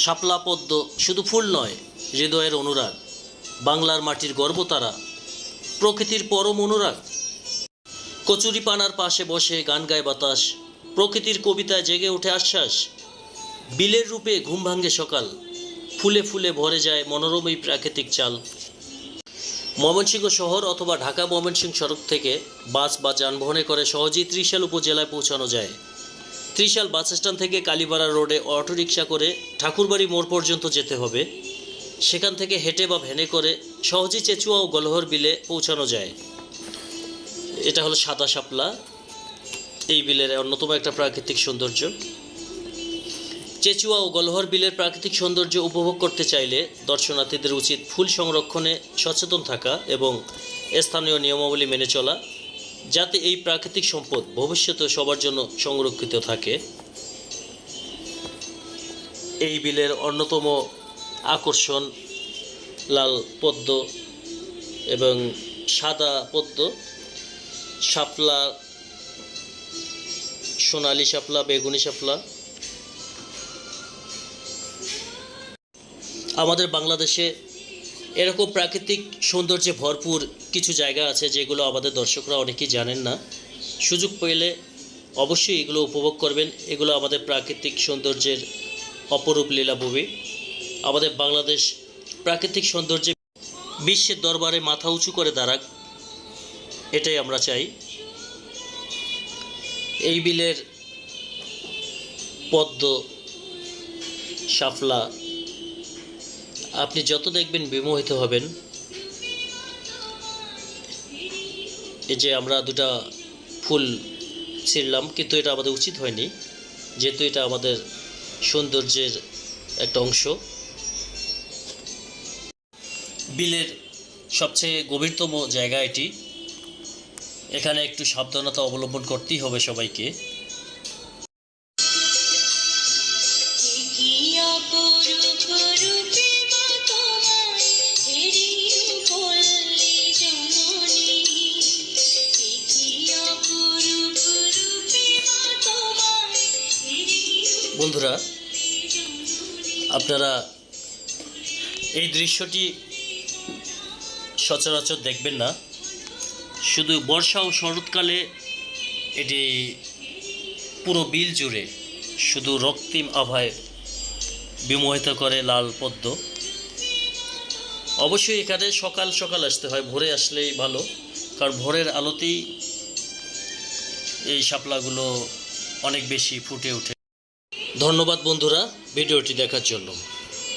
শাপলা পদ্ম শুধু ফুল নয়, হৃদয়ের অনুরাগ, বাংলার মাটির গর্ব তারা, প্রকৃতির পরম অনুরাগ। কচুরিপানার পাশে বসে গান গায় বাতাস, প্রকৃতির কবিতায় জেগে ওঠে আশ্বাস। বিলের রূপে ঘুম ভাঙে সকাল, ফুলে ফুলে ভরে যায় মনোরম এই প্রাকৃতিক চাল। ময়মনসিংহ শহর অথবা ঢাকা ময়মনসিংহ সড়ক থেকে বাস বা যানবাহনে করে সহজেই ত্রিশাল উপজেলায় পৌঁছানো যায়। ত্রিশাল বাস স্ট্যান্ড থেকে কালীপাড়া রোডে অটোরিকশা করে ঠাকুরবাড়ি মোড় পর্যন্ত যেতে হবে। সেখান থেকে হেঁটে বা ভ্যানে করে সহজেই চেচুয়া ও গলহর বিলে পৌঁছানো যায়। এটা হলো সাদা শাপলা, এই বিলের অন্যতম একটা প্রাকৃতিক সৌন্দর্য। চেচুয়া ও গলহর বিলের প্রাকৃতিক সৌন্দর্য উপভোগ করতে চাইলে দর্শনার্থীদের উচিত ফুল সংরক্ষণে সচেতন থাকা এবং স্থানীয় নিয়মাবলী মেনে চলা, যাতে এই প্রাকৃতিক সম্পদ ভবিষ্যতে সবার জন্য সংরক্ষিত থাকে। এই বিলের অন্যতম আকর্ষণ লাল পদ্ম এবং সাদা পদ্ম, শাপলা, সোনালী শাপলা, বেগুনি শাপলা। আমাদের বাংলাদেশে এরকম প্রাকৃতিক সৌন্দর্যে ভরপুর কিছু জায়গা আছে যেগুলো আমাদের দর্শকরা অনেকেই জানেন না। সুযোগ পেলে অবশ্যই এগুলো উপভোগ করবেন। এগুলো আমাদের প্রাকৃতিক সৌন্দর্যের অপরূপ লীলাভূমি। আমাদের বাংলাদেশ প্রাকৃতিক সৌন্দর্যে বিশ্বের দরবারে মাথা উঁচু করে দাঁড়াক, এটাই আমরা চাই। এই বিলের পদ্ম, শাপলা আপনি যত দেখবেন বিমোহিত হবেন। এই যে আমরা দুটা ফুল ছিঁড়লাম, কিন্তু এটা আমাদের উচিত হয়নি, যেহেতু এটা আমাদের সৌন্দর্যের একটা অংশ। বিলের সবচেয়ে গভীরতম জায়গা এটি। এখানে একটু সাবধানতা অবলম্বন করতেই হবে সবাইকে। বন্ধুরা, আপনারা এই দৃশ্যটি সচরাচর দেখবেন না। শুধু বর্ষা ও শরৎকালে এটি পুরো বিল জুড়ে শুধু রক্তিম আভায় বিমোহিত করে লাল পদ্ম। অবশ্যই এখানে সকাল সকাল আসতে হয়, ভোরে আসলেই ভালো, কারণ ভোরের আলোতেই এই শাপলাগুলো অনেক বেশি ফুটে ওঠে। ধন্যবাদ বন্ধুরা ভিডিওটি দেখার জন্য।